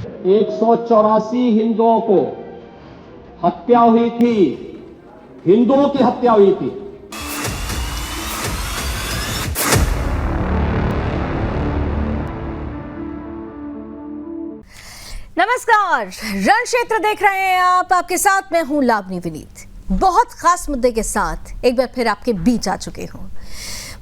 184 हिंदुओं को हत्या हुई थी, हिंदुओं की हत्या हुई थी। नमस्कार, रण क्षेत्र देख रहे हैं आप। आपके साथ मैं हूं लावनी विनीत। बहुत खास मुद्दे के साथ एक बार फिर आपके बीच आ चुके हूं।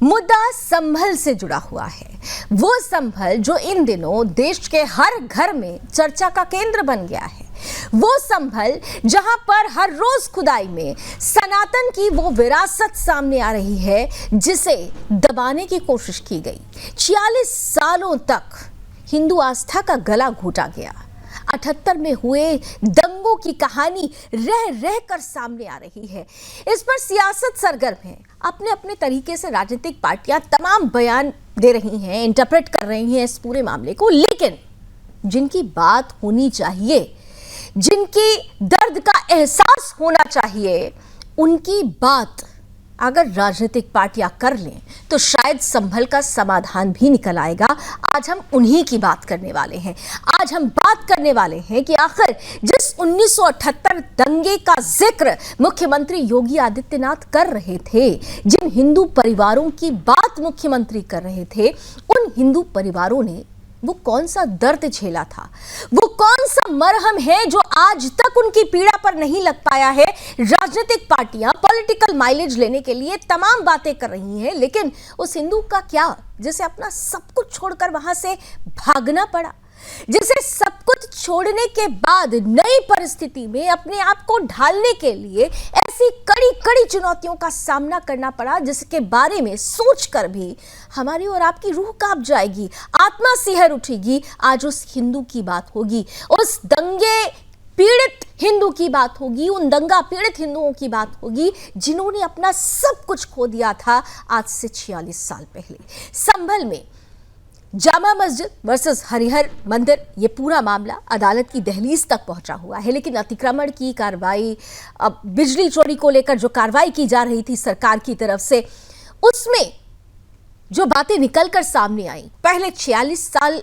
मुद्दा संभल से जुड़ा हुआ है। वो संभल जो इन दिनों देश के हर घर में चर्चा का केंद्र बन गया है। वो संभल जहां पर हर रोज खुदाई में सनातन की वो विरासत सामने आ रही है जिसे दबाने की कोशिश की गई। 46 सालों तक हिंदू आस्था का गला घोटा गया। 78 में हुए दंगों की कहानी रह रह कर सामने आ रही है। इस पर सियासत सरगर्म है। अपने अपने तरीके से राजनीतिक पार्टियां तमाम बयान दे रही हैं, इंटरप्रेट कर रही हैं इस पूरे मामले को। लेकिन जिनकी बात होनी चाहिए, जिनकी दर्द का एहसास होना चाहिए, उनकी बात अगर राजनीतिक पार्टियां कर लें तो शायद संभल का समाधान भी निकल आएगा। आज हम उन्हीं की बात करने वाले हैं। आज हम बात करने वाले हैं कि आखिर जिस 1978 दंगे का जिक्र मुख्यमंत्री योगी आदित्यनाथ कर रहे थे, जिन हिंदू परिवारों की बात मुख्यमंत्री कर रहे थे, उन हिंदू परिवारों ने वो कौन सा दर्द झेला था, वो कौन सा मरहम है जो आज तक उनकी पीड़ा पर नहीं लग पाया है। राजनीतिक पार्टियां पॉलिटिकल माइलेज लेने के लिए तमाम बातें कर रही हैं, लेकिन उस हिंदू का क्या जिसे अपना सब कुछ छोड़कर वहां से भागना पड़ा, जिसे सब कुछ छोड़ने के बाद नई परिस्थिति में अपने आप को ढालने के लिए ऐसी कड़ी कड़ी चुनौतियों का सामना करना पड़ा जिसके बारे में सोचकर भी हमारी और आपकी रूह कांप जाएगी, आत्मा सिहर उठेगी। आज उस हिंदू की बात होगी, उस दंगे पीड़ित हिंदू की बात होगी, उन दंगा पीड़ित हिंदुओं की बात होगी जिन्होंने अपना सब कुछ खो दिया था आज से 46 साल पहले। संभल में जामा मस्जिद वर्सेस हरिहर मंदिर, ये पूरा मामला अदालत की दहलीज तक पहुंचा हुआ है। लेकिन अतिक्रमण की कार्रवाई, अब बिजली चोरी को लेकर जो कार्रवाई की जा रही थी सरकार की तरफ से, उसमें जो बातें निकलकर सामने आई, पहले 46 साल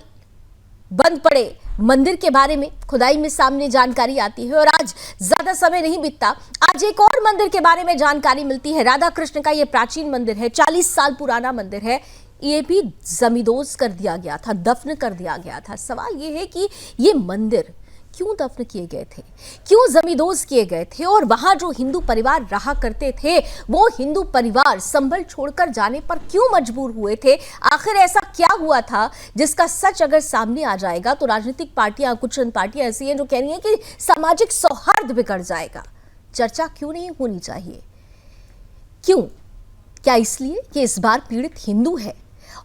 बंद पड़े मंदिर के बारे में खुदाई में सामने जानकारी आती है और आज ज्यादा समय नहीं बीतता, आज एक और मंदिर के बारे में जानकारी मिलती है। राधा कृष्ण का ये प्राचीन मंदिर है, 40 साल पुराना मंदिर है, ये भी जमींदोज कर दिया गया था, दफन कर दिया गया था। सवाल ये है कि ये मंदिर क्यों दफन किए गए थे, क्यों जमींदोज किए गए थे, और वहां जो हिंदू परिवार रहा करते थे वो हिंदू परिवार संभल छोड़कर जाने पर क्यों मजबूर हुए थे। आखिर ऐसा क्या हुआ था जिसका सच अगर सामने आ जाएगा तो राजनीतिक पार्टियां, कुछ पार्टियां ऐसी हैं जो कह रही हैं कि सामाजिक सौहार्द बिगड़ जाएगा। चर्चा क्यों नहीं होनी चाहिए? क्यों? क्या इसलिए कि इस बार पीड़ित हिंदू है,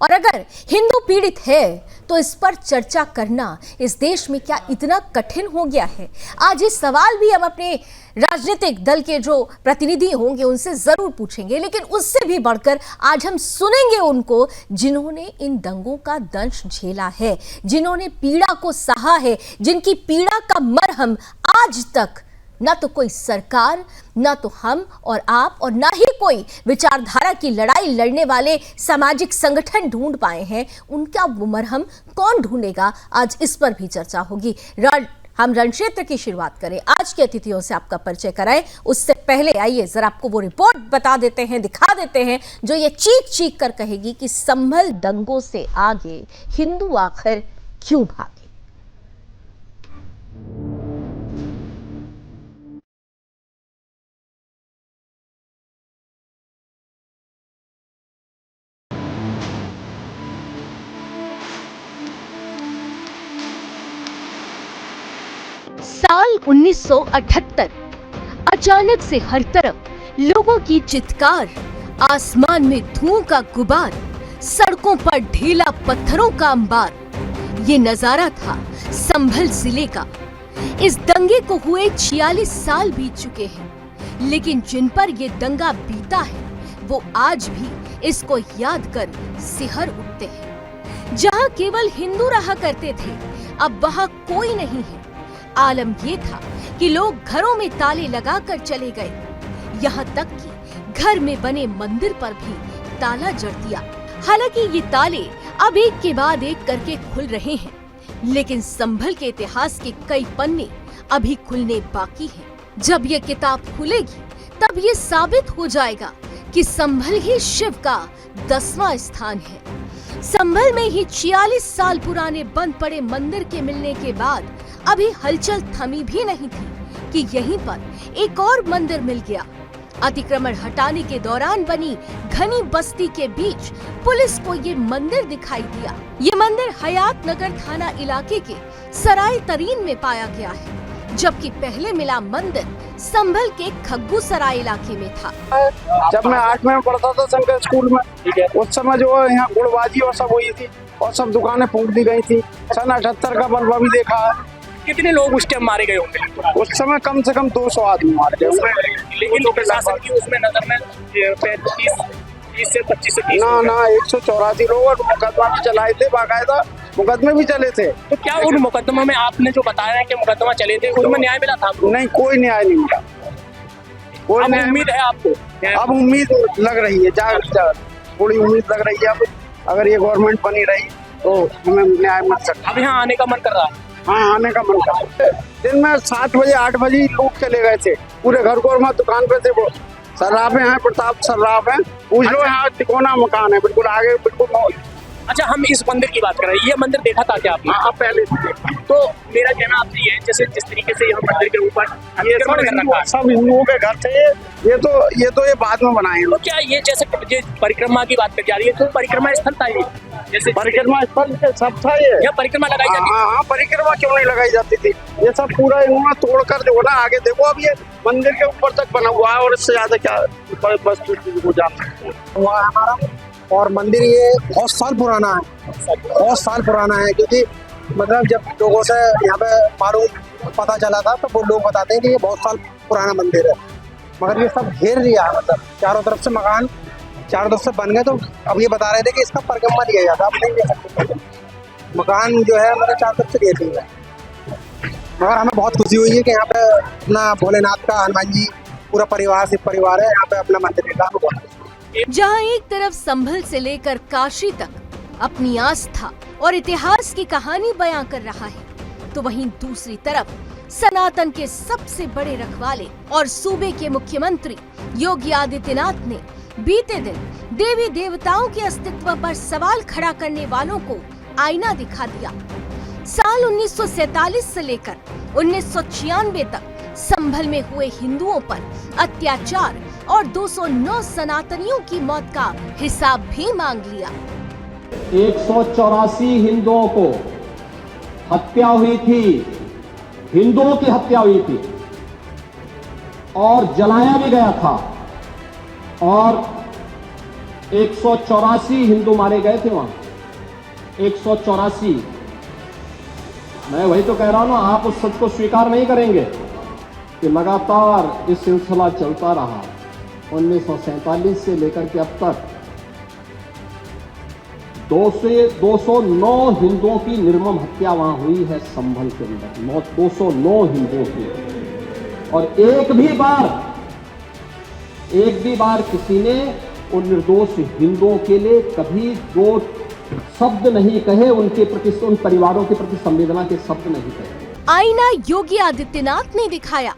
और अगर हिंदू पीड़ित है तो इस पर चर्चा करना इस देश में क्या इतना कठिन हो गया है? आज ये सवाल भी हम अपने राजनीतिक दल के जो प्रतिनिधि होंगे उनसे जरूर पूछेंगे, लेकिन उससे भी बढ़कर आज हम सुनेंगे उनको जिन्होंने इन दंगों का दंश झेला है, जिन्होंने पीड़ा को सहा है, जिनकी पीड़ा का मरहम आज तक ना तो कोई सरकार, ना तो हम और आप, और ना ही कोई विचारधारा की लड़ाई लड़ने वाले सामाजिक संगठन ढूंढ पाए हैं। उनका वो मरहम कौन ढूंढेगा? आज इस पर भी चर्चा होगी। हम रण क्षेत्र की शुरुआत करें, आज के अतिथियों से आपका परिचय कराएं। उससे पहले आइए जरा आपको वो रिपोर्ट बता देते हैं, दिखा देते हैं जो ये चीख चीख कर कहेगी कि संभल दंगों से आगे हिंदू आखिर क्यों भागे। साल 1978, अचानक से हर तरफ लोगों की चित्कार, आसमान में धुआं का गुबार, सड़कों पर ढीला पत्थरों का अंबार, ये नजारा था संभल जिले का। इस दंगे को हुए 46 साल बीत चुके हैं, लेकिन जिन पर ये दंगा बीता है वो आज भी इसको याद कर सिहर उठते हैं। जहां केवल हिंदू रहा करते थे, अब वहां कोई नहीं है। आलम ये था कि लोग घरों में ताले लगाकर चले गए, यहाँ तक कि घर में बने मंदिर पर भी ताला जड़ दिया। हालांकि ये ताले अब एक के बाद एक करके खुल रहे हैं, लेकिन संभल के इतिहास के कई पन्ने अभी खुलने बाकी हैं। जब ये किताब खुलेगी तब ये साबित हो जाएगा कि संभल ही शिव का 10वां स्थान है। संभल में ही 46 साल पुराने बंद पड़े मंदिर के मिलने के बाद अभी हलचल थमी भी नहीं थी कि यहीं पर एक और मंदिर मिल गया। अतिक्रमण हटाने के दौरान बनी घनी बस्ती के बीच पुलिस को ये मंदिर दिखाई दिया। ये मंदिर हयात नगर थाना इलाके के सराय तरीन में पाया गया है, जबकि पहले मिला मंदिर संभल के खग्गू सराय इलाके में था। जब मैं 8वीं में पढ़ता था शंकर स्कूल में, उस समय जो है यहाँ गुड़बाजी और सब हुई थी और सब दुकानें फूंक दी गई थी। सन 78 का बलवा भी देखा है। कितने लोग उस टाइम मारे गए होंगे? उस समय कम से कम 200 आदमी मारे गए होंगे। लेकिन प्रशासन की उसमें नजर में 30 से 25 से 30 ना 184 लोग और मुकदमा भी चलाए थे, बाकायदा मुकदमे भी चले थे। तो क्या उन मुकदमों में आपने जो बताया है कि मुकदमा चले थे उनमें न्याय मिला था? नहीं, कोई न्याय नहीं मिला। कोई अब न्याय उम्मीद है आपको? अब उम्मीद लग रही है, थोड़ी उम्मीद लग रही है। अब अगर ये गवर्नमेंट बनी रही तो हमें न्याय मिल सकता। अब यहाँ आने का मन कर रहा है? हाँ, आने का मन कर रहा है। दिन में 7 बजे 8 बजे लोग चले गए थे, पूरे घर को और मैं दुकान पे थे। वो सर्राफे हैं, प्रताप सर्राफ है, पूछ लो। यहाँ तिकोना मकान है, बिल्कुल आगे, बिल्कुल मॉल। अच्छा, हम इस मंदिर की बात कर रहे हैं। ये मंदिर देखा था क्या आपने? हाँ, पहले तो मेरा कहना आपसे ये है, जैसे जिस तरीके से यहाँ मंदिर के ऊपर ये सब हिंदुओं के घर थे। ये बाद में बनाए। तो क्या ये जैसे परिक्रमा की बात कर जा रही है, तो परिक्रमा स्थल था ये? जैसे परिक्रमा स्थल सब था ये। यहाँ परिक्रमा लगाई जाती? हाँ, परिक्रमा क्यों नहीं लगाई जाती थी? ये सब पूरा इन्होंने तोड़कर देखो ना, आगे देखो। अब ये मंदिर के ऊपर तक बना हुआ है और इससे ज्यादा क्या बस को जान सकते हैं। वहाँ हमारा और मंदिर ये बहुत साल पुराना है, बहुत साल पुराना है। क्योंकि मतलब जब लोगों से यहाँ पे मालूम पता चला था तो वो लोग बताते हैं कि ये बहुत साल पुराना मंदिर है, मगर ये सब घेर लिया है। मतलब चारों तरफ से मकान चारों तरफ से बन गए। तो अब ये बता रहे थे कि इसका परिक्रमा लिया जाता, अब नहीं ले सकते। मकान जो है हमारे चारों तरफ से घेर लिया है। मगर हमें बहुत खुशी हुई है कि यहाँ पे अपना भोलेनाथ का, हनुमान जी पूरा परिवार, सिर्फ परिवार है यहाँ पे अपना मंदिर का। जहाँ एक तरफ संभल से लेकर काशी तक अपनी आस्था और इतिहास की कहानी बयां कर रहा है, तो वहीं दूसरी तरफ सनातन के सबसे बड़े रखवाले और सूबे के मुख्यमंत्री योगी आदित्यनाथ ने बीते दिन देवी देवताओं के अस्तित्व पर सवाल खड़ा करने वालों को आईना दिखा दिया। साल 1947 से लेकर 1996 तक संभल में हुए हिंदुओं पर अत्याचार और 209 सनातनियों की मौत का हिसाब भी मांग लिया। 184 हिंदुओं को हत्या हुई थी, हिंदुओं की हत्या हुई थी और जलाया भी गया था। और 184 हिंदू मारे गए थे वहां, 184। मैं वही तो कह रहा हूं ना, आप उस सच को स्वीकार नहीं करेंगे कि लगातार इस सिलसिला चलता रहा। 1947 से लेकर के अब तक 209 हिंदुओं की निर्मम हत्या वहां हुई है संभल के अंदर। 209 हिंदुओं की। और एक भी बार किसी ने उन निर्दोष हिंदुओं के लिए कभी दो शब्द नहीं कहे, उनके प्रति, उन परिवारों के प्रति संवेदना के शब्द नहीं कहे। आईना योगी आदित्यनाथ ने दिखाया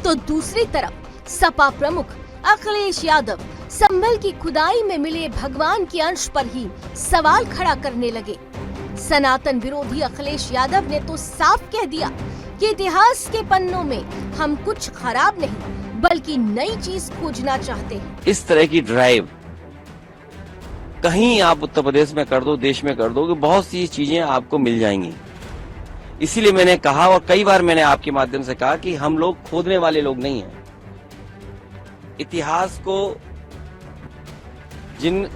तो दूसरी तरफ सपा प्रमुख अखिलेश यादव संभल की खुदाई में मिले भगवान के अंश पर ही सवाल खड़ा करने लगे। सनातन विरोधी अखिलेश यादव ने तो साफ कह दिया कि इतिहास के पन्नों में हम कुछ खराब नहीं बल्कि नई चीज खोजना चाहते हैं। इस तरह की ड्राइव कहीं आप उत्तर प्रदेश में कर दो, देश में कर दो, कि बहुत सी चीजें आपको मिल जाएंगी। इसीलिए मैंने कहा और कई बार मैंने आपके माध्यम से कहा कि हम लोग खोदने वाले लोग नहीं हैं। इतिहास को, जिन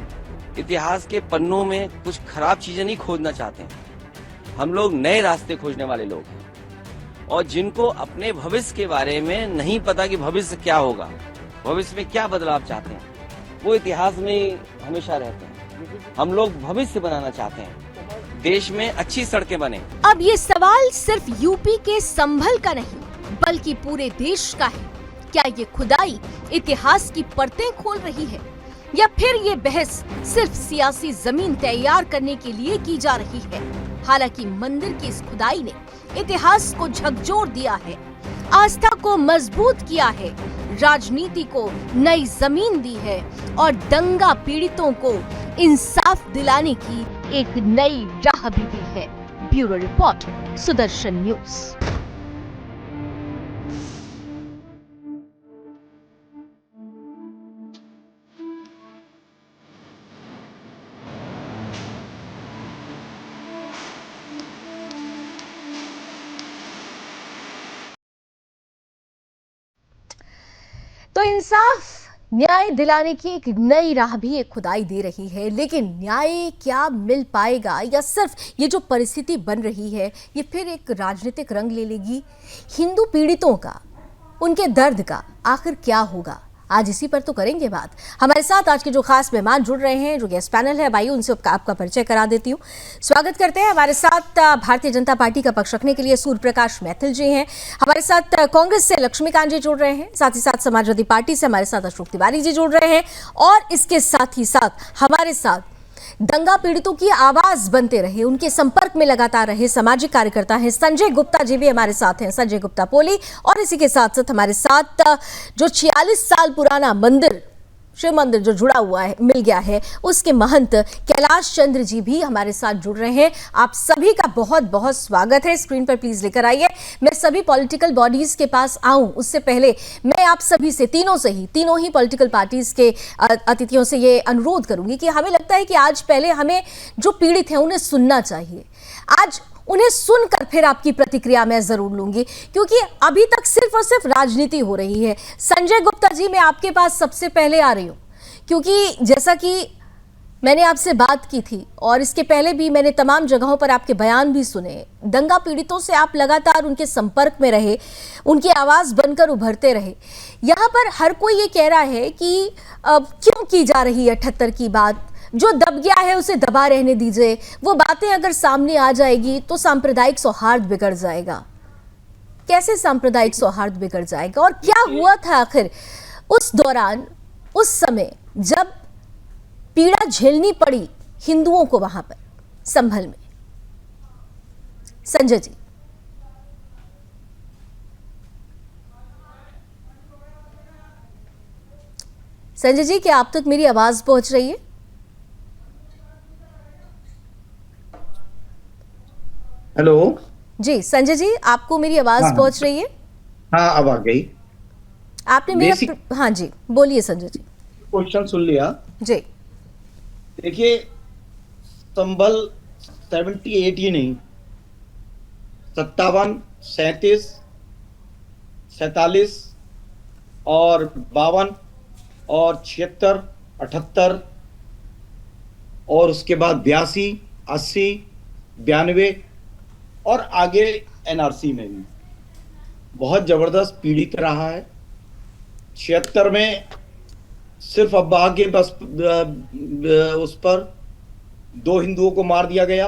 इतिहास के पन्नों में कुछ खराब चीजें नहीं खोजना चाहते हैं, हम लोग नए रास्ते खोजने वाले लोग हैं। और जिनको अपने भविष्य के बारे में नहीं पता कि भविष्य क्या होगा, भविष्य में क्या बदलाव चाहते हैं, वो इतिहास में हमेशा रहते हैं। हम लोग भविष्य बनाना चाहते हैं, देश में अच्छी सड़कें बने। अब ये सवाल सिर्फ यूपी के संभल का नहीं बल्कि पूरे देश का है। क्या ये खुदाई इतिहास की परतें खोल रही है या फिर ये बहस सिर्फ सियासी जमीन तैयार करने के लिए की जा रही है? हालांकि मंदिर की इस खुदाई ने इतिहास को झकझोर दिया है, आस्था को मजबूत किया है, राजनीति को नई जमीन दी है और दंगा पीड़ितों को इंसाफ दिलाने की एक नई राह भी दी है। Bureau report, Sudarshan news. तो इंसाफ न्याय दिलाने की एक नई राह भी एक खुदाई दे रही है, लेकिन न्याय क्या मिल पाएगा या सिर्फ ये जो परिस्थिति बन रही है ये फिर एक राजनीतिक रंग ले लेगी? हिंदू पीड़ितों का, उनके दर्द का आखिर क्या होगा? आज इसी पर तो करेंगे बात। हमारे साथ आज के जो खास मेहमान जुड़ रहे हैं, जो गेस्ट पैनल है, भाई उनसे आपका परिचय करा देती हूँ। स्वागत करते हैं हमारे साथ भारतीय जनता पार्टी का पक्ष रखने के लिए सूर्य प्रकाश मैथिल जी हैं। हमारे साथ कांग्रेस से लक्ष्मीकांत जी जुड़ रहे हैं, साथ ही साथ समाजवादी पार्टी से हमारे साथ अशोक तिवारी जी जुड़ रहे हैं और इसके साथ ही साथ हमारे साथ दंगा पीड़ितों की आवाज बनते रहे, उनके संपर्क में लगातार रहे सामाजिक कार्यकर्ता हैं संजय गुप्ता जी भी हमारे साथ हैं, संजय गुप्ता पोली। और इसी के साथ साथ हमारे साथ जो 46 साल पुराना मंदिर, शिव मंदिर जो जुड़ा हुआ है, मिल गया है, उसके महंत कैलाश चंद्र जी भी हमारे साथ जुड़ रहे हैं। आप सभी का बहुत बहुत स्वागत है। स्क्रीन पर प्लीज लेकर आइए। मैं सभी पॉलिटिकल बॉडीज के पास आऊं उससे पहले मैं आप सभी से, तीनों ही पॉलिटिकल पार्टीज के अतिथियों से ये अनुरोध करूंगी कि हमें लगता है कि आज पहले हमें जो पीड़ित हैं उन्हें सुनना चाहिए। आज उन्हें सुनकर फिर आपकी प्रतिक्रिया मैं जरूर लूंगी, क्योंकि अभी तक सिर्फ और सिर्फ राजनीति हो रही है। संजय गुप्ता जी, मैं आपके पास सबसे पहले आ रही हूं, क्योंकि जैसा कि मैंने आपसे बात की थी और इसके पहले भी मैंने तमाम जगहों पर आपके बयान भी सुने, दंगा पीड़ितों से आप लगातार उनके संपर्क में रहे, उनकी आवाज बनकर उभरते रहे। यहाँ पर हर कोई ये कह रहा है कि क्यों की जा रही है 78 की बात, जो दब गया है उसे दबा रहने दीजिए। वो बातें अगर सामने आ जाएगी तो सांप्रदायिक सौहार्द बिगड़ जाएगा। कैसे सांप्रदायिक सौहार्द बिगड़ जाएगा? और क्या हुआ था आखिर उस दौरान, उस समय जब पीड़ा झेलनी पड़ी हिंदुओं को वहां पर संभल में? संजय जी। संजय जी, क्या आप तक मेरी आवाज पहुंच रही है? हेलो जी संजय जी, आपको मेरी आवाज पहुंच रही है? हाँ, अब आ गई। आपने मेरा हाँ जी, बोलिए संजय जी। क्वेश्चन सुन लिया जी। देखिए, संभल 78 ही नहीं, 57, 37, 47 और 52 और 76, 78 और उसके बाद 82, 80, 92 और आगे एनआरसी में भी बहुत जबरदस्त पीड़ित रहा है। 76 में सिर्फ अब्बा के बस उस पर 2 हिंदुओं को मार दिया गया।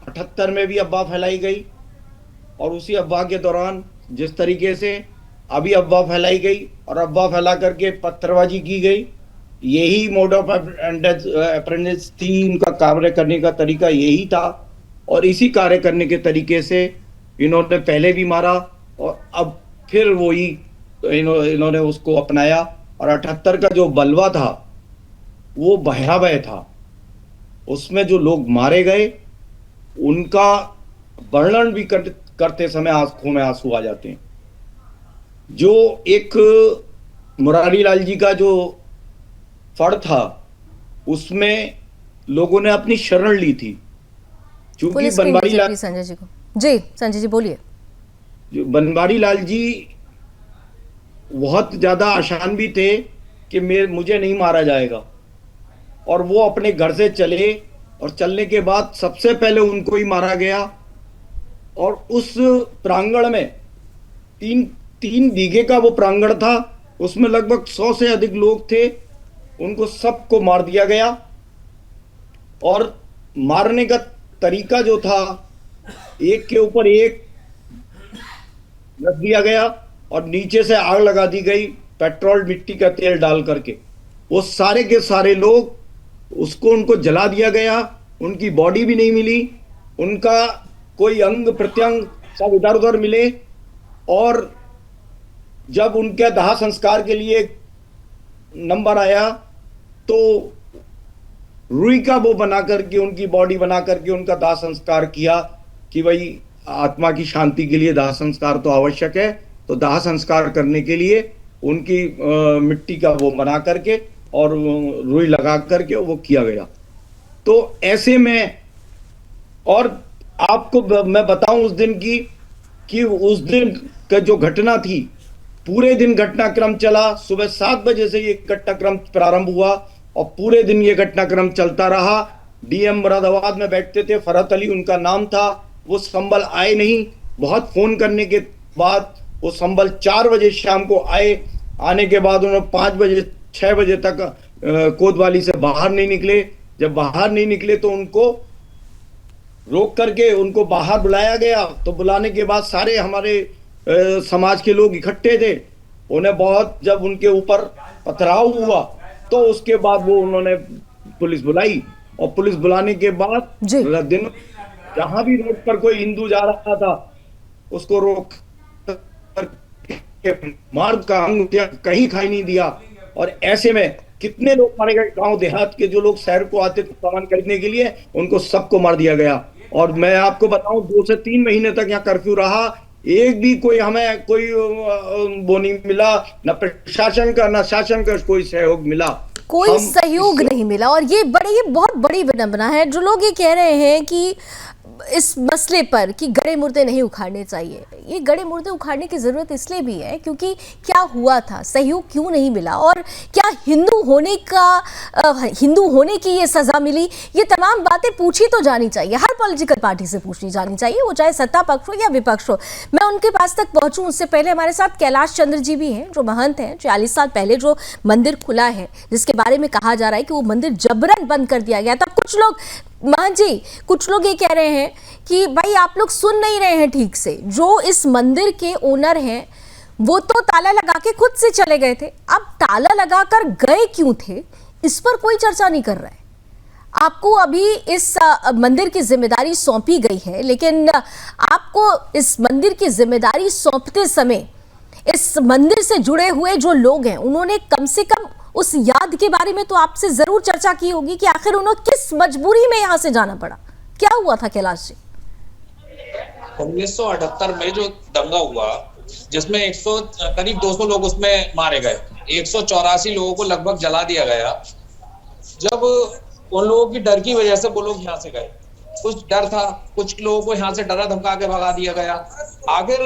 78 में भी अब्बा फैलाई गई और उसी अब्बा के दौरान जिस तरीके से अभी अब्बा फैलाई गई और अब्बा फैला करके पत्थरबाजी की गई, यही मोड ऑफ अप्रेंटिस थी, इनका कार्य करने का तरीका यही था और इसी कार्य करने के तरीके से इन्होंने पहले भी मारा और अब फिर वही इन्होंने उसको अपनाया। और 78 का जो बलवा था वो भयावह था। उसमें जो लोग मारे गए उनका वर्णन भी करते समय आंखों में आंसू आ जाते हैं। जो एक मुरारी लाल जी का जो फड़ था उसमें लोगों ने अपनी शरण ली थी, क्योंकि बनवारी लाल संजय जी को जी, संजय जी बोलिए। बनवारी लाल जी बहुत ज्यादा आसान भी थे कि मुझे नहीं मारा जाएगा, और वो अपने घर से चले और चलने के बाद सबसे पहले उनको ही मारा गया। और उस प्रांगण में तीन बीघे का वो प्रांगण था, उसमें लगभग 100 से अधिक लोग थे, उनको सबको मार दिया गया। और मारने का तरीका जो था, एक के ऊपर एक रख दिया गया और नीचे से आग लगा दी गई पेट्रोल मिट्टी का तेल डाल करके। वो सारे के सारे लोग उनको जला दिया गया, उनकी बॉडी भी नहीं मिली, उनका कोई अंग प्रत्यंग सब इधर उधर मिले। और जब उनके दाह संस्कार के लिए नंबर आया तो रुई का वो बना करके, उनकी बॉडी बना करके उनका दाह संस्कार किया कि भाई आत्मा की शांति के लिए दाह संस्कार तो आवश्यक है। तो दाह संस्कार करने के लिए उनकी मिट्टी का वो बना करके और रुई लगा करके वो किया गया। तो ऐसे में, और आपको मैं बताऊं उस दिन की कि उस दिन का जो घटना थी, पूरे दिन घटनाक्रम चला। सुबह 7 बजे से ये घटनाक्रम प्रारंभ हुआ और पूरे दिन ये घटनाक्रम चलता रहा। डीएम मुरादाबाद में बैठते थे, फरहत अली उनका नाम था। वो संभल आए नहीं। बहुत फोन करने के बाद वो संभल 4 बजे शाम को आए। आने के बाद उन्होंने 5 बजे 6 बजे तक कोतवाली से बाहर नहीं निकले। जब बाहर नहीं निकले तो उनको रोक करके उनको बाहर बुलाया गया। तो बुलाने के बाद सारे हमारे समाज के लोग इकट्ठे थे। उन्हें बहुत, जब उनके ऊपर पथराव हुआ तो उसके बाद वो उन्होंने पुलिस बुलाई। और पुलिस बुलाने के बाद दिन जहां भी रोड पर कोई हिंदू जा रहा था उसको रोक मार्ग का अंग कहीं खाई नहीं दिया। और ऐसे में कितने लोग मारे गए, गांव देहात के जो लोग शहर को आते थे सामान खरीदने के लिए, उनको सबको मार दिया गया। और मैं आपको बताऊं 2 से 3 महीने तक यहाँ कर्फ्यू रहा। एक भी कोई हमें कोई वो नहीं मिला, न प्रशासन का न शासन का कोई सहयोग मिला, कोई सहयोग नहीं मिला। और ये बहुत बड़ी विडंबना है जो लोग ये कह रहे हैं कि इस मसले पर कि गड़े मुर्दे नहीं उखाड़ने चाहिए। ये गड़े मुर्दे उखाड़ने की जरूरत इसलिए भी है क्योंकि क्या हुआ था, सहयोग क्यों नहीं मिला, और क्या हिंदू होने की ये सजा मिली, ये तमाम बातें पूछी तो जानी चाहिए। हर पॉलिटिकल पार्टी से पूछनी जानी चाहिए, वो चाहे सत्ता पक्ष हो या विपक्ष हो। मैं उनके पास तक पहुंचूं उससे पहले हमारे साथ कैलाश चंद्र जी भी हैं, जो महंत हैं। 40 साल पहले जो मंदिर खुला है, जिसके बारे में कहा जा रहा है कि वो मंदिर जबरन बंद कर दिया गया था। कुछ लोग, महंत जी, कुछ लोग ये कह रहे हैं कि भाई आप लोग सुन नहीं रहे हैं ठीक से। जो इस मंदिर के ओनर हैं वो तो ताला लगा के खुद से चले गए थे। अब ताला लगाकर गए क्यों थे, इस पर कोई चर्चा नहीं कर रहा है। आपको अभी इस मंदिर की जिम्मेदारी सौंपी गई है, लेकिन आपको इस मंदिर की जिम्मेदारी सौंपते समय इस मंदिर से जुड़े हुए जो लोग हैं उन्होंने कम से कम उस याद के बारे में तो आपसे जरूर चर्चा की होगी कि आखिर उन्हें किस मजबूरी में यहां से जाना पड़ा, क्या हुआ था कैलाश जी? 1978 में जो दंगा हुआ जिसमें करीब 200 लोग उसमें मारे गए, 184 लोगों को लगभग जला दिया गया। जब उन लोगों की डर की वजह से वो लोग यहाँ से गए, कुछ डर था, कुछ लोगों को यहाँ से डरा धमका के भगा दिया गया। आखिर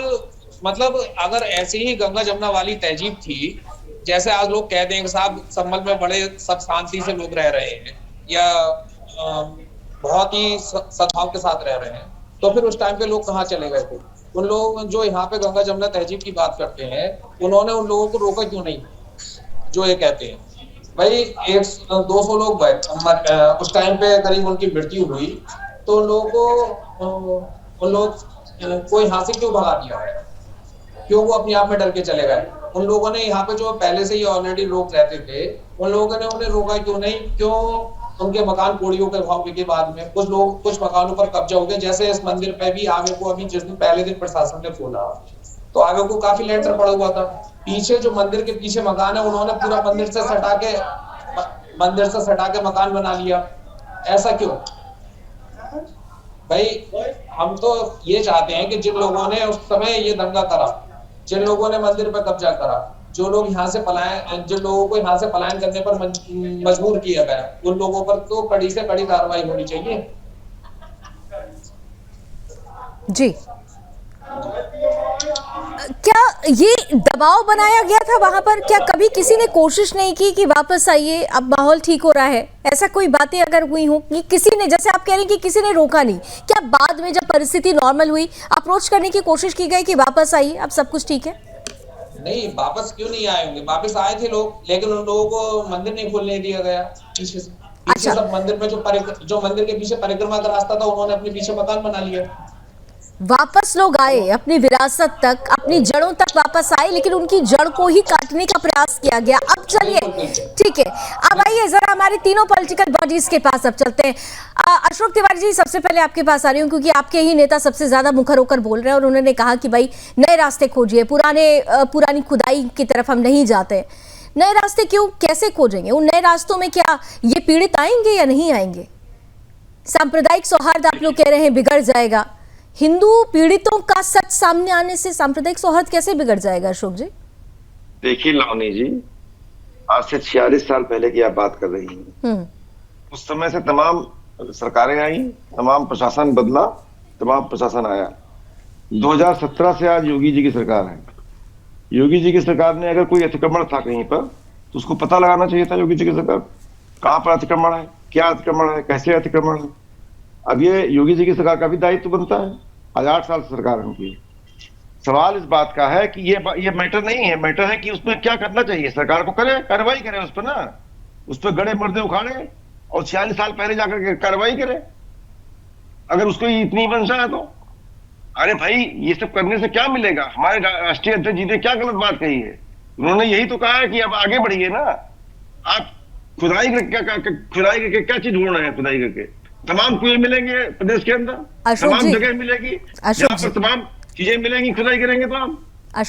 मतलब अगर ऐसी ही गंगा जमुना वाली तहजीब थी, जैसे आज लोग कह दें कि साहब संभल में बड़े सब शांति से लोग रह रहे हैं या बहुत ही सद्भाव के साथ रह रहे हैं, तो फिर उस टाइम पे लोग कहाँ चले गए थे? उन लोग जो यहाँ पे गंगा जमुना तहजीब की बात करते हैं, उन्होंने उन लोगों को रोका क्यों नहीं? जो ये कहते हैं भाई 200 लोग उस टाइम पे करीब उनकी मृत्यु हुई, तो उन लोग को यहाँ से क्यों भगा दिया? क्यों वो अपने आप में डर के चले गए? उन लोगों ने यहाँ पे जो पहले से ही ऑलरेडी लोग रहते थे, उन लोगों ने उन्हें रोका क्यों नहीं? क्यों उनके मकान कोड़ियों के भाव के बाद में कुछ मकानों पर कब्जा हो गया? जैसे इस मंदिर पे भी आगे को अभी जिस दिन पहले दिन प्रशासन ने खोला तो आगे को काफी लेंटर पड़ा हुआ था। पीछे जो मंदिर के पीछे मकान है उन्होंने पूरा मंदिर से सटा के मकान बना लिया। ऐसा क्यों भाई? हम तो ये चाहते हैं कि जिन लोगों ने उस समय ये दंगा करा, जिन लोगों ने मंदिर पर कब्जा करा, जो लोग यहाँ से जिन लोगों को यहाँ से पलायन करने पर मजबूर किया गया, उन लोगों पर तो कड़ी से कड़ी कार्रवाई होनी चाहिए। जी, क्या ये दबाव बनाया गया था वहां पर? क्या कभी किसी ने कोशिश नहीं की कि वापस आइए, अब माहौल ठीक हो रहा है? ऐसा कोई बातें अगर हुई हो कि किसी ने, जैसे आप कह रहे हैं कि किसी ने रोका नहीं, क्या बाद में जब परिस्थिति नॉर्मल हुई अप्रोच करने की कोशिश की गई कि वापस आइए, अब सब कुछ ठीक है? नहीं, वापस क्यों नहीं आए होंगे? वापस आए थे लोग, लेकिन उन लोगों को मंदिर नहीं खोलने दिया गया। पीछे सब मंदिर में जो मंदिर के पीछे परिक्रमा का रास्ता था, उन्होंने अपने पीछे मकान बना लिया। वापस लोग आए अपनी विरासत तक, अपनी जड़ों तक वापस आए, लेकिन उनकी जड़ को ही काटने का प्रयास किया गया। अब चलिए, ठीक है, अब आइए जरा हमारे तीनों पॉलिटिकल बॉडीज के पास अब चलते हैं। अशोक तिवारी जी, सबसे पहले आपके पास आ रही हूँ, क्योंकि आपके ही नेता सबसे ज्यादा मुखर होकर बोल रहे हैं और उन्होंने कहा कि भाई नए रास्ते खोजिए, पुरानी खुदाई की तरफ हम नहीं जाते। नए रास्ते क्यों, कैसे खोजेंगे? उन नए रास्तों में क्या ये पीड़ित आएंगे या नहीं आएंगे? सांप्रदायिक सौहार्द आप लोग कह रहे हैं बिगड़ जाएगा, हिंदू पीड़ितों का सच सामने आने से सांप्रदायिक सौहार्द कैसे बिगड़ जाएगा अशोक जी? देखिए लावनी जी, आज से 46 साल पहले की आप बात कर रही हैं। उस समय से तमाम सरकारें आई, तमाम प्रशासन बदला, तमाम प्रशासन आया। 2017 से आज योगी जी की सरकार है। योगी जी की सरकार ने अगर कोई अतिक्रमण था कहीं पर तो उसको पता लगाना चाहिए था। योगी जी की सरकार कहां पर अतिक्रमण है, क्या अतिक्रमण है, कैसे अतिक्रमण है। अब ये योगी जी की सरकार का भी दायित्व बनता है। आज 8 साल से सरकार है उनकी। सवाल इस बात का है कि ये मैटर नहीं है, मैटर है कि उसमें क्या करना चाहिए। सरकार को करे, कार्रवाई करे उस पर ना, उस पर गड़े मुर्दे उखाड़े और 46 साल पहले जाकर के कार्रवाई करे अगर उसको इतनी मंशा है तो। अरे भाई, ये सब करने से क्या मिलेगा? हमारे राष्ट्रीय अध्यक्ष जी ने क्या गलत बात कही है? उन्होंने यही तो कहा है कि अब आगे बढ़िए ना। आप खुदाई करके क्या चीज ढूंढ रहे हैं? खुदाई करके तमाम कुएं मिलेंगे प्रदेश के अंदर, तमाम जगह मिलेगी जहां पर तमाम चीजें मिलेंगी। खुदाई करेंगे तो हम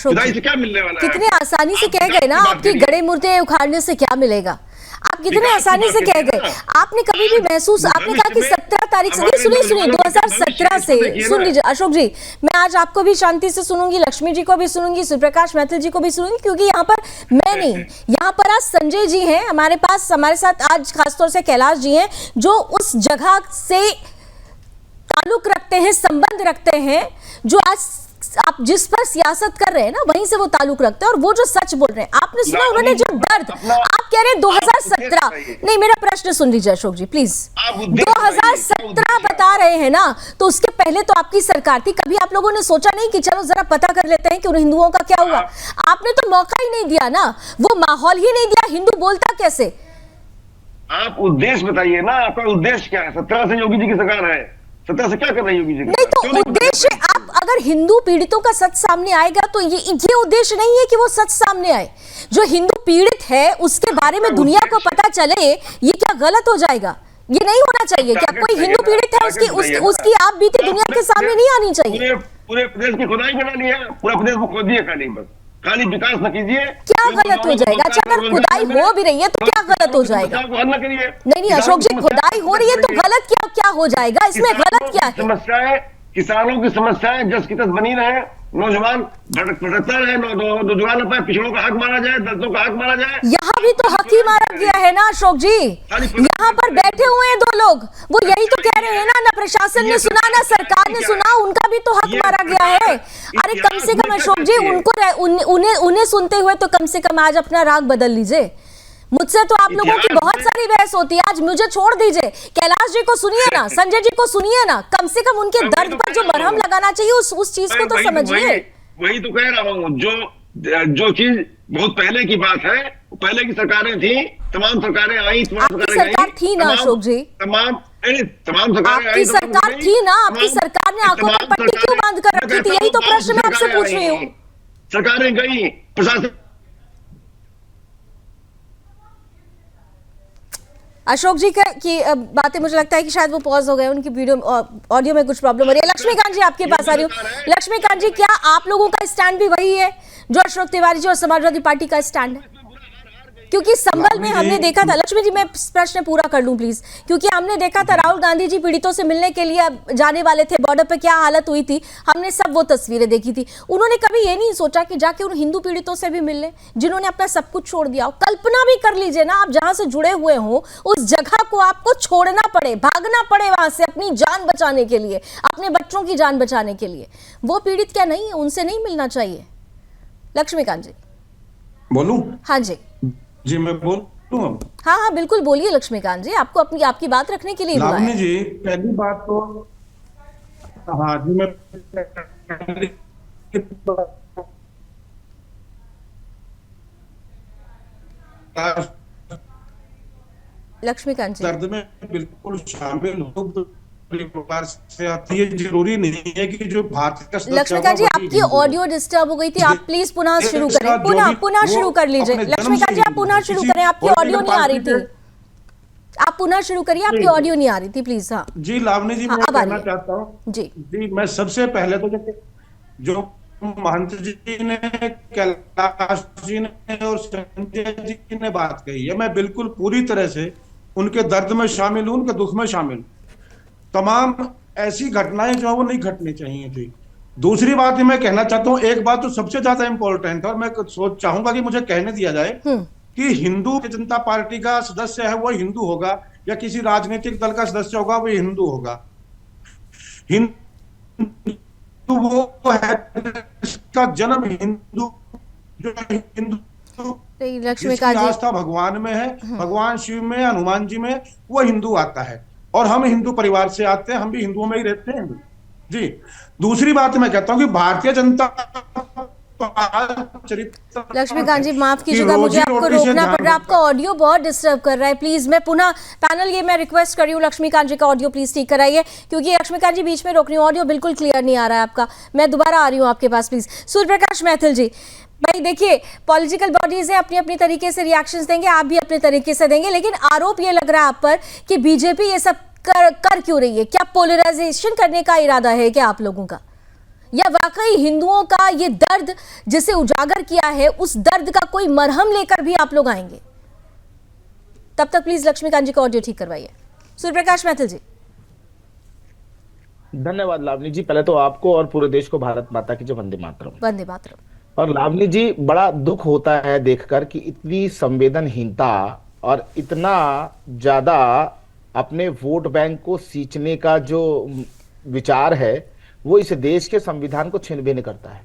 खुदाई से क्या मिलने वाला है? कितने आसानी से कह गए ना, आपकी गड़े मुर्दे उखाड़ने से क्या मिलेगा? आप कितने आसानी से कह गए। आपने कभी भी महसूस, आपने कहा कि 17 तारीख से, सुनिए 2017 से, सुन लीजिए अशोक जी, मैं आज आपको भी शांति से सुनूंगी, लक्ष्मी जी को भी सुनूंगी, सूर्यप्रकाश मैथिल जी को भी सुनूंगी, क्योंकि यहाँ पर मैं नहीं, यहाँ पर आज संजय जी हैं हमारे पास, हमारे साथ आज खासतौर से कैलाश जी हैं, जो उस जगह से ताल्लुक रखते हैं, संबंध रखते हैं, जो आज आप जिस पर सियासत कर रहे हैं ना, वहीं से वो ताल्लुक रखते हैं और वो जो सच बोल रहे हैं। आपने सुना उन्होंने जो दर्द, आप कह रहे हैं 2017, नहीं मेरा प्रश्न सुन लीजिए अशोक जी प्लीज। 2017 बता रहे हैं ना, तो उसके पहले तो आपकी सरकार थी। कभी आप लोगों ने सोचा नहीं कि चलो जरा पता कर लेते हैं कि उन हिंदुओं का क्या हुआ? आपने तो मौका ही नहीं दिया ना, वो माहौल ही नहीं दिया, हिंदू बोलता कैसे? आप उद्देश्य बताइए ना, आपका उद्देश्य क्या है? 17 से योगी जी की सरकार है, 17 से क्या कर रही है योगी जी? नहीं तो उद्देश्य, आप अगर हिंदू पीड़ितों का सच सामने आएगा तो ये उद्देश्य नहीं है कि वो सच सामने आए। जो हिंदू पीड़ित है उसके बारे में दुनिया को पता चले, ये क्या गलत हो जाएगा? ये नहीं होना चाहिए क्या? कोई हिंदू पीड़ित है, उसकी आप बीती दुनिया के सामने नहीं आनी चाहिए। पूरे प्रदेश की खुदाई बना लिया, पूरा प्रदेश को खोदिए, खाली विकास न कीजिए। क्या गलत हो जाएगा? अच्छा अगर खुदाई हो भी रही है तो क्या गलत हो जाएगा? नहीं अशोक जी, खुदाई हो रही है तो गलत क्या हो जाएगा? इसमें गलत क्या है? समस्याएं, किसानों की समस्याएं जस की तस बनी रहे, नौजवान भटकता रहे, नौजवान अपने पिछड़ों का हक मारा जाए, दलितों का हक मारा जाए। यहाँ भी तो हक ही मारा गया है ना अशोक जी। यहाँ पर बैठे हुए हैं 2 लोग, वो यही तो कह रहे हैं ना प्रशासन ने सुना, ना सरकार ने सुना, उनका भी तो हक मारा गया है। अरे कम से कम अशोक जी, उन्हें सुनते हुए तो कम से कम आज अपना राग बदल लीजिए। मुझसे तो आप लोगों की बहुत सारी बहस होती है, आज मुझे छोड़ दीजिए। कैलाश जी को सुनिए ना, संजय जी को सुनिए ना, कम से कम उनके दर्द पर जो मरहम लगाना चाहिए उस चीज को तो समझिए। वही तो कह रहा हूँ, जो चीज बहुत पहले की बात है, पहले की सरकारें थी, तमाम सरकारें आई, आपकी सरकार थी ना अशोक जी? तमाम सरकारें आपकी सरकार थी ना, आपकी सरकार ने आंखों पर पट्टी क्यों बांध कर रखी थी? यही तो प्रश्न मैं आपसे पूछ रही हूँ। सरकारें गई, प्रशासन। अशोक जी की बातें मुझे लगता है कि शायद वो पॉज हो गए, उनकी वीडियो ऑडियो में कुछ प्रॉब्लम हो रही है। लक्ष्मीकांत जी आपके पास आ रही हूँ। लक्ष्मीकांत जी, क्या आप लोगों का स्टैंड भी वही है जो अशोक तिवारी जी और समाजवादी पार्टी का स्टैंड है? क्योंकि संभल में हमने देखा था, लक्ष्मी जी मैं प्रश्न पूरा कर लूं प्लीज, क्योंकि हमने देखा था राहुल गांधी जी पीड़ितों से मिलने के लिए जाने वाले थे, बॉर्डर पे क्या हालत हुई थी, हमने सब वो तस्वीरें देखी थी। उन्होंने कभी ये नहीं सोचा कि जाके उन हिंदू पीड़ितों से भी मिल ले जिन्होंने अपना सब कुछ छोड़ दिया हो। कल्पना भी कर लीजिए ना, आप जहां से जुड़े हुए हो उस जगह को आपको छोड़ना पड़े, भागना पड़े वहां से अपनी जान बचाने के लिए, अपने बच्चों की जान बचाने के लिए। वो पीड़ित क्या नहीं है? उनसे नहीं मिलना चाहिए? लक्ष्मीकांत जी बोलूं? हाँ जी जी मैं बोलूं अब? हाँ बिल्कुल बोलिए लक्ष्मीकांत जी, आपको आपकी बात रखने के लिए बुलाया। लावनी जी, पहली बात तो हाँ जी, मैं लक्ष्मीकांत जी दर्द में बिल्कुल शामिल हो। परिवार से आती है, जरूरी नहीं है कि जो भारतीय का सदस्य लक्ष्मीकांत जी, होगा वही आपकी हिंदू ऑडियो डिस्टर्ब हो गई थी, आप प्लीज पुनः देश शुरू का करें, जो भी पुनः शुरू कर लीजिए। अपने जन्म लक्ष्मीकांत से जी, आप हिंदू पुनः है। शुरू किसी करें, आपकी ऑडियो political नहीं आ रही पार्टी थी, आप पुनः शुरू करिए, आपकी जी। ऑडियो नहीं आ रही थी, प्लीज। हाँ जी लावनी जी, हाँ, मैं अब आ कहना रही है। चाहता हूँ जी जी, मैं सबसे पहले तो जो महंत जी ने, कैलाश जी ने और संजय जी ने बात कही है, मैं बिल्कुल पूरी तरह से उनके दर्द में शामिल हूं, उनके दुख में शामिल हूं। तमाम ऐसी घटनाएं जो है वो नहीं घटनी चाहिए थी। दूसरी बात मैं कहना चाहता हूँ, एक बात तो सबसे ज्यादा इंपॉर्टेंट है और मैं सोच चाहूंगा कि मुझे कहने दिया जाए कि हिंदू जनता पार्टी का सदस्य है वो हिंदू होगा या किसी राजनीतिक दल का सदस्य होगा वो हिंदू होगा। हिंदू वो है जिसका जन्म हिंदू, जो हिंदू लक्ष्मीकांत जिसकी जी, आस्था भगवान में है, भगवान शिव में, हनुमान जी में, वो हिंदू आता है। और हम हिंदू परिवार से आते हैं, हम भी हिंदुओं में ही रहते हैं जी। दूसरी बात मैं कहता हूं कि भारतीय जनता चरित्र, लक्ष्मीकांत जी माफ कीजिएगा, मुझे आपको रोकना पड़ रहा है, आपका ऑडियो बहुत डिस्टर्ब कर रहा है। प्लीज मैं पुनः पैनल ये मैं रिक्वेस्ट कर रही हूँ, लक्ष्मीकांत जी का ऑडियो प्लीज ठीक कराइए, क्योंकि लक्ष्मीकांत जी बीच में रोक रही हूँ, ऑडियो बिल्कुल क्लियर नहीं आ रहा है आपका। मैं दोबारा आ रही हूँ आपके पास, प्लीज। सूर्य प्रकाश मैथिल जी, भाई देखिए, पॉलिटिकल बॉडीज है, अपनी अपनी तरीके से रिएक्शंस देंगे, आप भी अपने तरीके से देंगे, लेकिन आरोप ये लग रहा है आप पर कि बीजेपी ये सब कर क्यों रही है? क्या पोलराइजेशन करने का इरादा है क्या आप लोगों का, या वाकई हिंदुओं का ये दर्द जिसे उजागर किया है उस दर्द का कोई मरहम लेकर भी आप लोग आएंगे? तब तक प्लीज लक्ष्मीकांत जी का ऑडियो ठीक करवाइए। सूर्य प्रकाश मैथिल जी। धन्यवाद लावनी जी, पहले तो आपको और पूरे देश को भारत माता की जय, वंदे मातरम। वंदे मातरम। और लावनी जी, बड़ा दुख होता है देखकर कि इतनी संवेदनहीनता और इतना ज्यादा अपने वोट बैंक को सींचने का जो विचार है वो इस देश के संविधान को छीन-बीन करता है।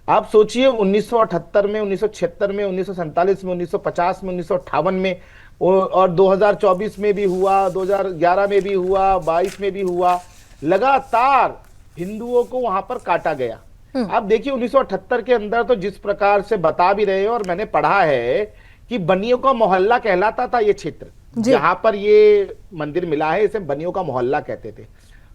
आप सोचिए 1978 में, 1976 में, 1947 में, 1950 में, 1958 में और 2024 में भी हुआ, 2011 में भी हुआ, 22 में भी हुआ, लगातार हिंदुओं को वहां पर काटा गया। आप देखिए 1978 के अंदर तो जिस प्रकार से बता भी रहे हैं और मैंने पढ़ा है कि बनियों का मोहल्ला कहलाता था ये क्षेत्र, जहां पर ये मंदिर मिला है, इसे बनियों का मोहल्ला कहते थे।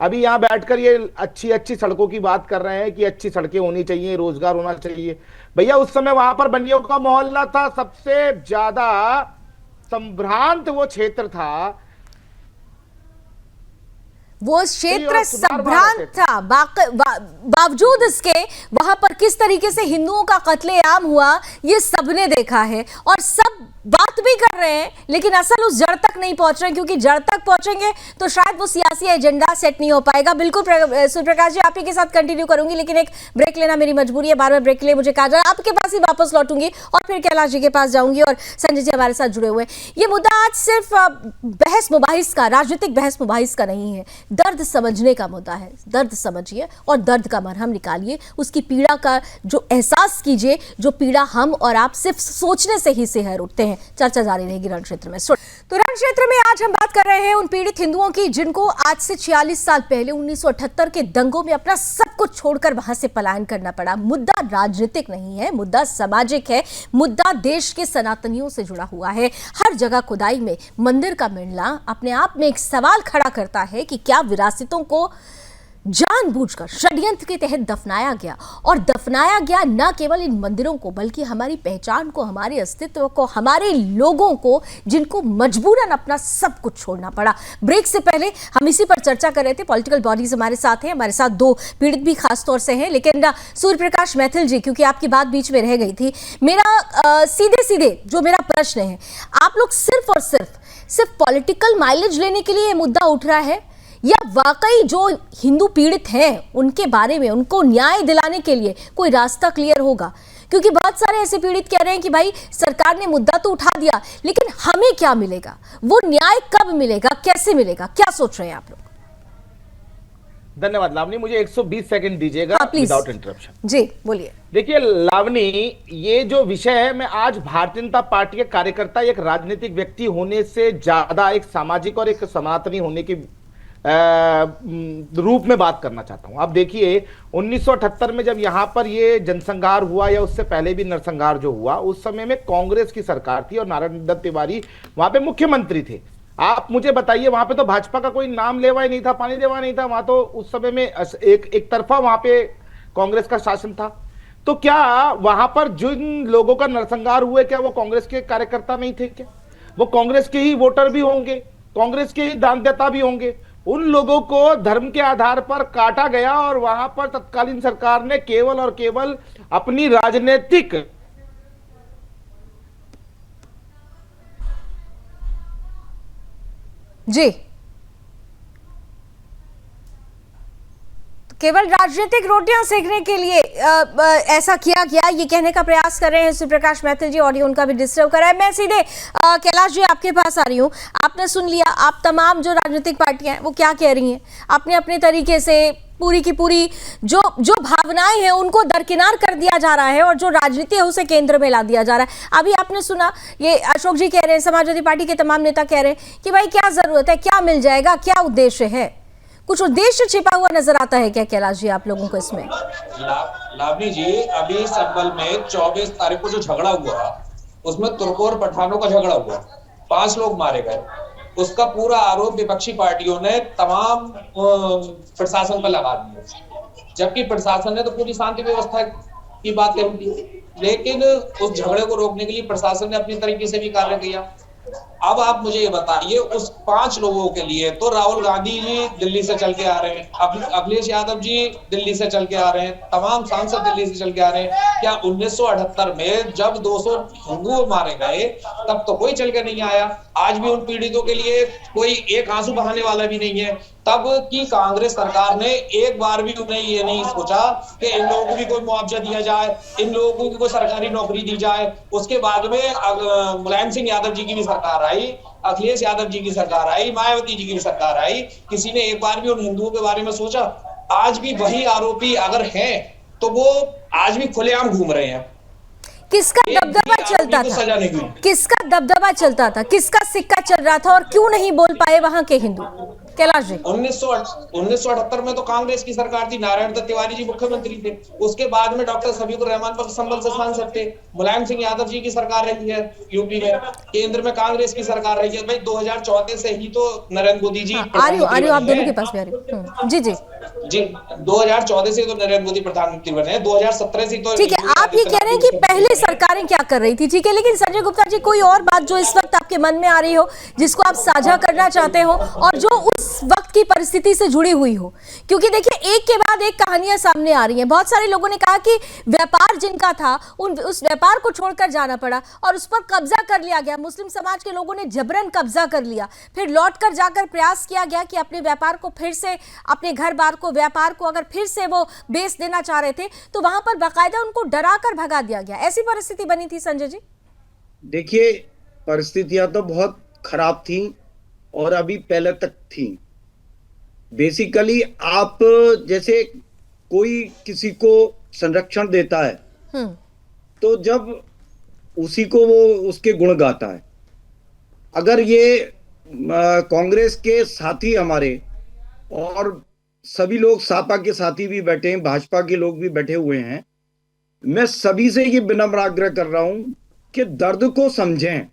अभी यहां बैठकर ये अच्छी अच्छी सड़कों की बात कर रहे हैं कि अच्छी सड़कें होनी चाहिए, रोजगार होना चाहिए। भैया उस समय वहां पर बनियों का मोहल्ला था, सबसे ज्यादा संभ्रांत वो क्षेत्र था, वो क्षेत्र संभ्रांत था, बावजूद इसके वहां पर किस तरीके से हिंदुओं का कत्लेआम हुआ ये सबने देखा है और सब बात भी कर रहे हैं, लेकिन असल उस जड़ तक नहीं पहुंच रहे हैं, क्योंकि जड़ तक पहुंचेंगे तो शायद वो सियासी एजेंडा सेट नहीं हो पाएगा। बिल्कुल सूर्यप्रकाश जी, आप ही के साथ कंटिन्यू करूंगी, लेकिन एक ब्रेक लेना मेरी मजबूरी है, बार बार ब्रेक के लिए मुझे कहा जा रहा है। आपके पास ही वापस लौटूंगी और फिर कैलाश जी के पास जाऊंगी और संजय जी हमारे साथ जुड़े हुए हैं। ये मुद्दा आज सिर्फ बहस मुबाहिस का, राजनीतिक बहस मुबाहिस का नहीं है, दर्द समझने का मुद्दा है। दर्द समझिए और दर्द का मरहम निकालिए, उसकी पीड़ा का जो एहसास कीजिए, जो पीड़ा हम और आप सिर्फ सोचने से ही सेहर उठते हैं। चर्चा जारी रहेगी रण क्षेत्र में। तो रण क्षेत्र में आज हम बात कर रहे हैं उन पीड़ित हिंदुओं की जिनको आज से 46 साल पहले 1978 के दंगों में अपना सब कुछ छोड़कर वहां से पलायन करना पड़ा। मुद्दा राजनीतिक नहीं है, मुद्दा सामाजिक है, मुद्दा देश के सनातनियों से जुड़ा हुआ है। हर जगह खुदाई में मंदिर का मिलना अपने आप में एक सवाल खड़ा करता है कि क्या विरासतों को जानबूझकर षड्यंत्र के तहत दफनाया गया, और दफनाया गया न केवल इन मंदिरों को बल्कि हमारी पहचान को, हमारे अस्तित्व को, हमारे लोगों को, जिनको मजबूरन अपना सब कुछ छोड़ना पड़ा। ब्रेक से पहले हम इसी पर चर्चा कर रहे थे। पॉलिटिकल बॉडीज हमारे साथ हैं, हमारे साथ दो पीड़ित भी खास तौर से हैं, लेकिन सूर्य प्रकाश मैथिल जी, क्योंकि आपकी बात बीच में रह गई थी, मेरा सीधे सीधे जो मेरा प्रश्न है, आप लोग सिर्फ और सिर्फ पॉलिटिकल माइलेज लेने के लिए ये मुद्दा उठ रहा है, या वाकई जो हिंदू पीड़ित हैं उनके बारे में, उनको न्याय दिलाने के लिए कोई रास्ता क्लियर होगा? क्योंकि बहुत सारे ऐसे पीड़ित कह रहे हैं कि भाई सरकार ने मुद्दा तो उठा दिया, लेकिन हमें क्या मिलेगा, वो न्याय कब मिलेगा, कैसे मिलेगा, क्या सोच रहे हैं आप लोग? धन्यवाद लावनी, मुझे 120 सेकंड दीजिएगा विदाउट इंटरप्शन। जी बोलिए। देखिए लावनी, ये जो विषय है, मैं आज भारतीय जनता पार्टी के कार्यकर्ता एक राजनीतिक व्यक्ति होने से ज्यादा एक सामाजिक और एक सनातनी होने के रूप में बात करना चाहता हूं। आप देखिए 1978 में जब यहां पर ये जनसंहार हुआ, या उससे पहले भी नरसंहार जो हुआ, उस समय में कांग्रेस की सरकार थी और नारायण दत्त तिवारी वहां पे मुख्यमंत्री थे। आप मुझे बताइए, वहां पे तो भाजपा का कोई नाम लेवा ही नहीं था, पानी लेवा नहीं था, वहां तो उस समय में एक तरफा वहां पे कांग्रेस का शासन था। तो क्या वहां पर जिन लोगों का नरसंहार हुए, क्या वो कांग्रेस के कार्यकर्ता नहीं थे? क्या वो कांग्रेस के ही वोटर भी होंगे, कांग्रेस के ही दानदाता भी होंगे? उन लोगों को धर्म के आधार पर काटा गया और वहां पर तत्कालीन सरकार ने केवल और केवल अपनी राजनीतिक जी, केवल राजनीतिक रोटियां सेकने के लिए ऐसा किया गया, ये कहने का प्रयास कर रहे हैं सूर्य प्रकाश मैथिल जी। ऑडियो उनका भी डिस्टर्ब कर रहा है। मैं सीधे कैलाश जी आपके पास आ रही हूँ। आपने सुन लिया, आप तमाम जो राजनीतिक पार्टियां हैं वो क्या कह रही हैं, अपने अपने तरीके से पूरी की पूरी जो जो भावनाएं हैं उनको दरकिनार कर दिया जा रहा है और जो राजनीति है उसे केंद्र में ला दिया जा रहा है। अभी आपने सुना, ये अशोक जी कह रहे हैं, समाजवादी पार्टी के तमाम नेता कह रहे हैं कि भाई क्या जरूरत है, क्या मिल जाएगा, क्या उद्देश्य है? कुछ उद्देश्य छिपा हुआ नजर आता है क्या कैलाश जी आप लोगों को इसमें? लावनी जी, अभी संभल में 24 तारीख को जो झगड़ा हुआ उसमें तुर्कों और पठानों का झगड़ा हुआ, 5 लोग मारे गए। उसका पूरा आरोप विपक्षी पार्टियों ने तमाम प्रशासन पर लगा दिया, जबकि प्रशासन ने तो पूरी शांति व्यवस्था की बात कही थी, लेकिन उस झगड़े को रोकने के लिए प्रशासन ने अपनी तरीके से भी कार्य किया। अब आप मुझे ये बताइए, उस 5 लोगों के लिए तो राहुल गांधी जी दिल्ली से चल के आ रहे हैं, अखिलेश यादव जी दिल्ली से चल के आ रहे हैं, तमाम सांसद दिल्ली से चल के आ रहे हैं। क्या 1978 में जब 200 हिंदू मारे गए तब तो कोई चल के नहीं आया? आज भी उन पीड़ितों के लिए कोई एक आंसू बहाने वाला भी नहीं है। तब की कांग्रेस सरकार ने एक बार भी उन्हें ये नहीं सोचा कि इन लोगों को भी कोई मुआवजा दिया जाए, इन लोगों को भी कोई सरकारी नौकरी दी जाए। उसके बाद में मुलायम सिंह यादव जी की भी सरकार आई, अखिलेश यादव जी की सरकार आई, मायावती जी की सरकार आई, किसी ने एक बार भी उन हिंदुओं के बारे में सोचा? आज भी वही आरोपी अगर हैं तो वो आज भी खुलेआम घूम रहे हैं। किसका दबदबा चलता था? किसका दबदबा चलता था? किसका सिक्का चल रहा था और क्यों नहीं बोल पाए वहां के हिंदू? कैलाश जी, 1978 में तो कांग्रेस की सरकार थी, नारायण दत्त तिवारी जी मुख्यमंत्री थे। उसके बाद में डॉक्टर शफीकुर रहमान पर संभल से सांसद थे। मुलायम सिंह यादव जी की सरकार रही है यूपी में, केंद्र में कांग्रेस की सरकार रही है। भाई 2014 से ही तो नरेंद्र मोदी जी आ रही हूँ आप दोनों के पास भी आ रही हूँ। जी जी जी, 2014 से तो नरेंद्र मोदी प्रधानमंत्री बने, 2017 से तो ठीक है। आप ये कह रहे हैं कि पहले सरकारें क्या कर रही थी, ठीक है, लेकिन संजय गुप्ता जी कोई और बात जो इस वक्त आपके मन में आ रही हो, जिसको आप साझा करना चाहते हो और जो उस वक्त की परिस्थिति से जुड़ी हुई हो? क्योंकि देखिए एक के बाद एक कहानियां सामने आ रही हैं। बहुत सारे लोगों ने कहा कि व्यापार जिनका था उस व्यापार को छोड़कर जाना पड़ा और उस पर कब्जा कर लिया गया। मुस्लिम समाज के लोगों ने जबरन कब्जा कर लिया, फिर लौट कर जाकर प्रयास किया गया कि अपने व्यापार को फिर से, अपने घर बार को, व्यापार को अगर फिर से वो बेच देना चाह रहे थे तो वहां पर बाकायदा उनको डरा कर भगा दिया गया। ऐसी परिस्थिति बनी थी संजय जी? देखिए, परिस्थितियां तो बहुत खराब थी और अभी पहले तक थी। बेसिकली आप जैसे कोई किसी को संरक्षण देता है तो जब उसी को वो उसके गुण गाता है। अगर ये कांग्रेस के साथी हमारे और सभी लोग, सापा के साथी भी बैठे हैं, भाजपा के लोग भी बैठे हुए हैं, मैं सभी से ये विनम्र आग्रह कर रहा हूं कि दर्द को समझें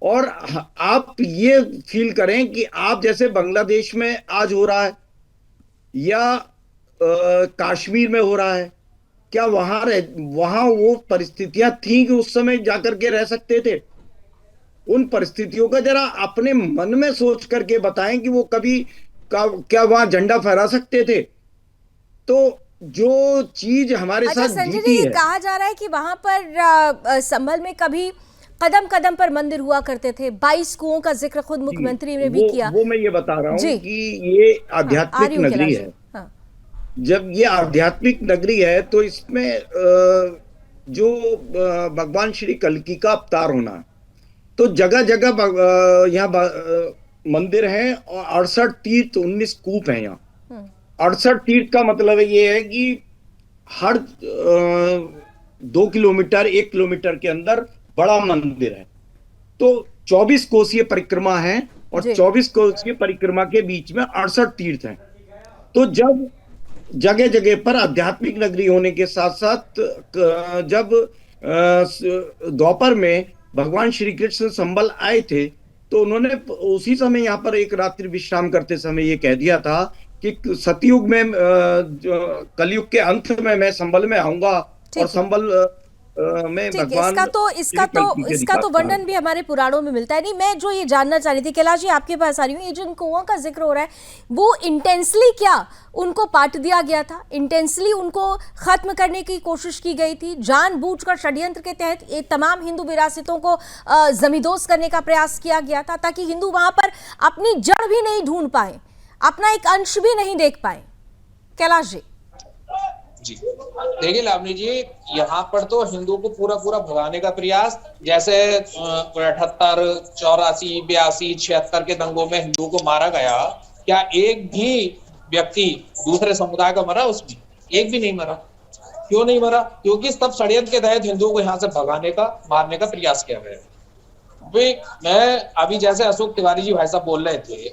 और आप ये फील करें कि आप जैसे बांग्लादेश में आज हो रहा है या कश्मीर में हो रहा है, क्या वहां वो परिस्थितियां थी कि उस समय जाकर के रह सकते थे? उन परिस्थितियों का जरा अपने मन में सोच करके बताएं कि वो कभी क्या वहां झंडा फहरा सकते थे? तो जो चीज हमारे साथ संजय जी, ये कहा जा रहा है कि वहां पर संभल में कभी कदम कदम पर मंदिर हुआ करते थे, 22 कुओं का जिक्र खुद मुख्यमंत्री ने भी किया। वो मैं ये बता रहा हूँ कि ये आध्यात्मिक नगरी है। जब ये आध्यात्मिक नगरी है तो इसमें जो भगवान श्री कल्कि का अवतार होना, तो जगह जगह यहाँ मंदिर हैं और 68 तीर्थ, 19 कूप हैं यहाँ। 68 तीर्थ का मतलब ये है कि हर 2 किलोमीटर 1 किलोमीटर के अंदर बड़ा मंदिर है। तो 24 कोसीय परिक्रमा है और 24 कोसीय परिक्रमा के बीच में 68 तीर्थ हैं। तो जब जगह जगह पर आध्यात्मिक नगरी होने के साथ साथ जब दोपहर में भगवान श्री कृष्ण संबल आए थे तो उन्होंने उसी समय यहाँ पर एक रात्रि विश्राम करते समय ये कह दिया था कि सतयुग में कलयुग के अंत में मैं संभल में आऊंगा और संभल में ठीक है, भगवान इसका तो वर्णन भी हमारे पुराणों में मिलता है। नहीं, मैं जो ये जानना चाह रही थी कैलाश जी आपके पास आ रही हूँ, ये जो इन कुओं का जिक्र हो रहा है वो इंटेंसली क्या उनको पाट दिया गया था, इंटेंसली उनको खत्म करने की कोशिश की गई थी, जानबूझकर षड्यंत्र के तहत ये तमाम हिंदू विरासतों को जमींदोज करने का प्रयास किया गया था ताकि हिंदू वहां पर अपनी जड़ भी नहीं ढूंढ पाए, अपना एक अंश भी नहीं देख पाए। कैलाश जी जी देखिए लावनी जी, यहाँ पर तो हिंदुओं को पूरा पूरा भगाने का प्रयास, जैसे 78, 84, 82, 76 के दंगों में हिंदुओं को मारा गया, क्या एक भी व्यक्ति दूसरे समुदाय का मरा? उसमें एक भी नहीं मरा। क्यों नहीं मरा? क्योंकि सब षड्यंत्र के तहत हिंदुओं को यहाँ से भगाने का, मारने का प्रयास किया गया। मैं अभी जैसे अशोक तिवारी जी भाई साहब बोल रहे थे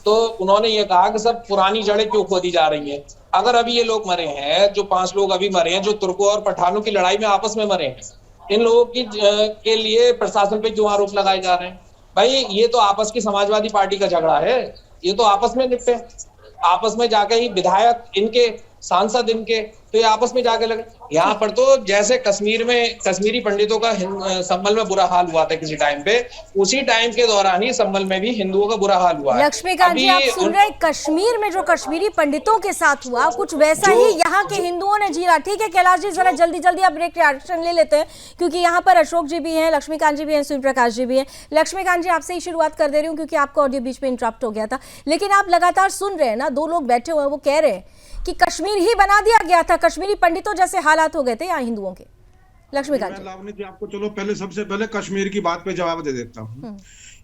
तो उन्होंने ये कहा कि सब पुरानी जड़ें क्यों खोदी जा रही हैं। अगर अभी ये लोग मरे हैं, जो 5 लोग अभी मरे हैं, जो तुर्कों और पठानों की लड़ाई में आपस में मरे हैं, इन लोगों की के लिए प्रशासन पे क्यों आरोप लगाए जा रहे हैं? भाई ये तो आपस की समाजवादी पार्टी का झगड़ा है, ये तो आपस में निपटे, आपस में जाके ही विधायक इनके, सांसद इनके, तो ये आपस में जाके लगे। यहाँ पर तो जैसे कश्मीर में कश्मीरी पंडितों का संभल में बुरा हाल हुआ था किसी टाइम पे, उसी टाइम के दौरान ही संभल में भी हिंदुओं का बुरा हाल हुआ है। लक्ष्मीकांत जी आप सुन रहे हैं, कश्मीर में जो कश्मीरी पंडितों के साथ हुआ कुछ वैसा ही यहाँ के हिंदुओं ने झेला। ठीक है कैलाश जी, जरा जल्दी जल्दी आप ब्रेक रिएक्शन ले लेते हैं क्योंकि यहाँ पर अशोक जी भी हैं, लक्ष्मीकांत जी भी हैं, सूर्य प्रकाश जी भी हैं। लक्ष्मीकांत जी आपसे ही शुरुआत कर दे रही हूँ क्योंकि आपका ऑडियो बीच में इंटरप्ट हो गया था, लेकिन आप लगातार सुन रहे हैं ना, 2 लोग बैठे हुए हैं वो कह रहे हैं कि कश्मीर ही बना दिया गया था, कश्मीरी पंडितों जैसे हालात हो गए थे यहाँ हिंदुओं के। लक्ष्मीकांत जी लावनी जी आपको चलो पहले सबसे पहले कश्मीर की बात पे जवाब दे देता हूँ।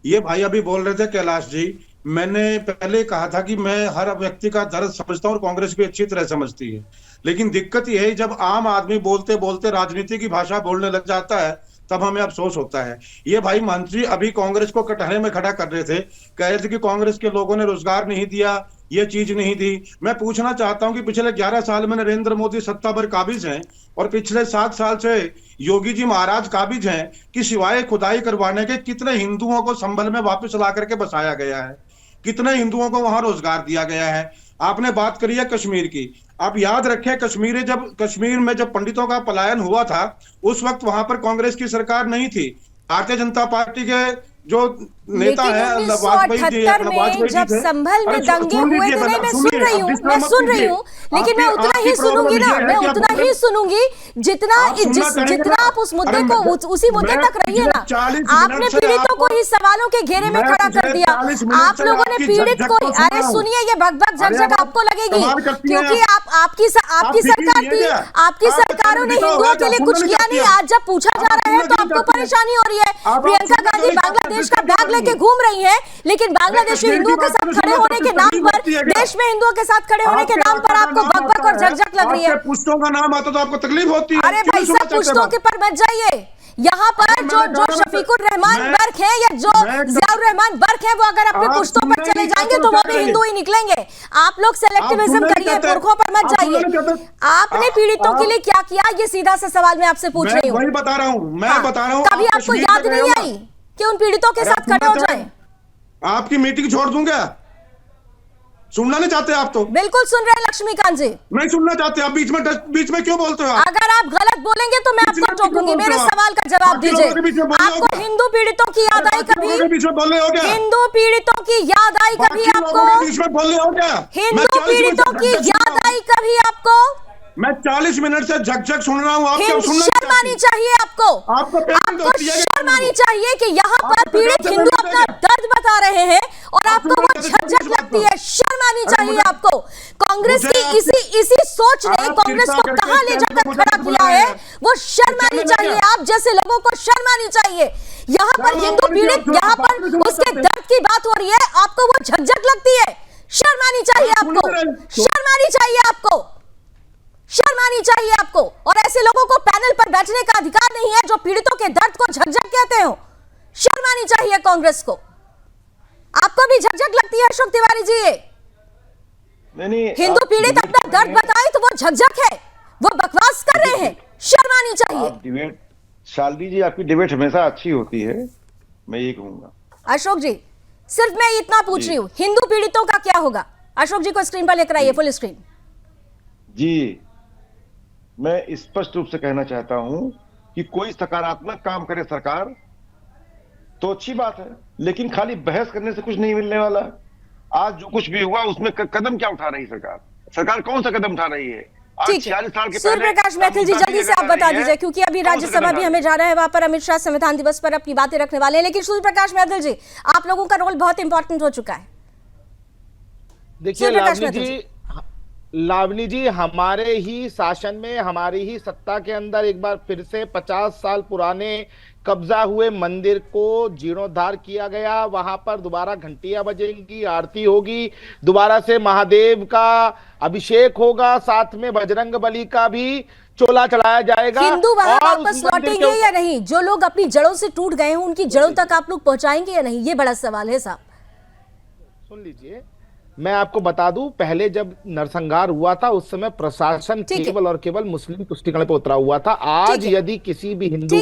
ये भाई अभी बोल रहे थे कैलाश जी, मैंने पहले कहा था कि मैं हर व्यक्ति का दर्द समझता हूँ और कांग्रेस भी अच्छी तरह समझती है, लेकिन दिक्कत यह है जब आम आदमी बोलते बोलते राजनीति की भाषा बोलने लग जाता है तब हमें अफसोस होता है। ये भाई मंत्री अभी कांग्रेस को कटहरे में खड़ा कर रहे थे, कह रहे थे कि कांग्रेस के लोगों ने रोजगार नहीं दिया, ये चीज नहीं दी। मैं पूछना चाहता हूं कि पिछले 11 साल में नरेंद्र मोदी सत्ता पर काबिज हैं और पिछले 7 साल से योगी जी महाराज काबिज हैं कि सिवाय खुदाई करवाने के कितने हिंदुओं को संभल में वापस ला करके बसाया गया है, कितने हिंदुओं को वहां रोजगार दिया गया है। आपने बात करी है कश्मीर की, आप याद रखें कश्मीर में जब पंडितों का पलायन हुआ था उस वक्त वहां पर कांग्रेस की सरकार नहीं थी, भारतीय जनता पार्टी के जो नेता है 1978 में जब संभल में दंगे हुए थे, नहीं मैं सुन रही हूँ लेकिन मैं उतना ही सुनूंगी ना, मैं उतना ही सुनूंगी जितना आप उस मुद्दे को उसी मुद्दे तक रहिए ना। आपने पीड़ितों को ही सवालों के घेरे में खड़ा कर दिया, आप लोगों ने पीड़ित को, अरे सुनिए ये भग-भग झग-झग आपको लगेगी क्योंकि आपकी सरकार थी, आपकी सरकारों ने हिंदुओं के लिए कुछ किया नहीं। आज जब पूछा जा रहा है तो आपको परेशानी हो रही है। प्रियंका गांधी बांग्लादेश का बैग लेके घूम रही है, लेकिन बांग्लादेश में हिंदुओं के साथ खड़े होने के नाम पर, देश में हिंदुओं के साथ खड़े होने के नाम पर आपको भग-भग और झक-झक लग रही है। पुश्तों का नाम आता तो आपको तकलीफ होती है। अरे भाई साहब पुश्तों के पर मत जाइए, यहाँ पर जो शफीकुर रहमान बर्क है या जो जियाउर रहमान बर्क है वो अगर अपने पुश्तों पर चले जाएंगे तो वो भी हिंदू ही निकलेंगे। आप लोग सेलेक्टिविज्म करिए, पुरखों पर मत जाइए। आपने पीड़ितों के लिए क्या किया, ये सीधा सा सवाल मैं आपसे पूछ रही हूँ। वही बता रहा हूँ, मैं बता रहा हूँ। कभी आपको याद नहीं आई कि उन पीड़ितों के साथ खड़े हो जाएं? आपकी मीटिंग छोड़ दूंगा? सुनना नहीं चाहते आप तो? बिल्कुल सुन रहे हैं लक्ष्मीकांत जी। नहीं सुनना चाहते आप, बीच में क्यों बोलते हो? अगर आप गलत बोलेंगे तो मैं आपको टोकूंगी। मेरे सवाल का जवाब दीजिए। आपको हिंदू पीड़ितों की याद आई कभी? हिंदू पीड़ितों की याद आई कभी आपको? हिंदू पीड़ितों की याद आई कभी आपको? मैं 40 मिनट से झक सुन रहा हूँ, आप क्या सुनना? शर्म आनी चाहिए आपको शर्म आनी चाहिए कि यहाँ पर पीड़ित हिंदू अपना दर्द बता रहे हैं और आपको वो झकझक लगती है। शर्म आनी चाहिए आपको। कांग्रेस की इसी सोच ने कांग्रेस को कहां ले जाकर खड़ा किया है, वो शर्म आनी चाहिए। आप जैसे लोगों को शर्म आनी चाहिए। यहाँ पर हिंदू पीड़ित, यहाँ पर उसके दर्द की बात हो रही है, आपको वो झकझक लगती है। शर्म आनी चाहिए आपको, शर्म आनी चाहिए आपको, शर्म आनी चाहिए आपको। और ऐसे लोगों को पैनल पर बैठने का अधिकार नहीं है जो पीड़ितों के दर्द को झकझक कहते हो। शर्म आनी चाहिए कांग्रेस को। आपको भी झकझक लगती है अशोक तिवारी जी? नहीं, हिंदू पीड़ित अपना दर्द बताए तो वो झकझक है, वो बकवास कर रहे हैं। शर्म आनी चाहिए। डिबेट शालिनी जी, आपकी डिबेट हमेशा अच्छी होती है, मैं ये कहूंगा। अशोक जी, सिर्फ मैं इतना पूछ रही हूँ, हिंदू पीड़ितों का क्या होगा? अशोक जी को स्क्रीन पर लेकर आइए, फुल स्क्रीन। जी, मैं स्पष्ट रूप से कहना चाहता हूं कि कोई सकारात्मक काम करे सरकार तो अच्छी बात है, लेकिन खाली बहस करने से कुछ नहीं मिलने वाला। आज जो कुछ भी हुआ उसमें कदम क्या उठा रही सरकार? सरकार कौन सा कदम उठा रही है? आज ठीक 46 साल के सूर्य पहले प्रकाश मैथिल जी, जल्दी से आप बता दीजिए, क्योंकि अभी राज्यसभा भी हमें जाना है, वहां पर अमित शाह संविधान दिवस पर अपनी बातें रखने वाले हैं। लेकिन सूर्य प्रकाश मैथिल जी, आप लोगों का रोल बहुत इंपॉर्टेंट हो चुका है। देखिए लावनी जी, हमारे ही शासन में, हमारी ही सत्ता के अंदर एक बार फिर से 50 साल पुराने कब्जा हुए मंदिर को जीर्णोद्धार किया गया। वहां पर दोबारा घंटियां बजेंगी, आरती होगी, दोबारा से महादेव का अभिषेक होगा, साथ में बजरंग बली का भी चोला चढ़ाया जाएगा। हिंदू वहां और वापस लौटेंगे या नहीं? जो लोग अपनी जड़ों से टूट गए हैं, उनकी जड़ों तक आप लोग पहुंचाएंगे या नहीं? ये बड़ा सवाल है साहब। सुन लीजिए, मैं आपको बता दूं, पहले जब नरसंहार हुआ था उस समय प्रशासन केवल और केवल मुस्लिम तुष्टिकरण पे उतरा हुआ था। आज यदि किसी भी हिंदू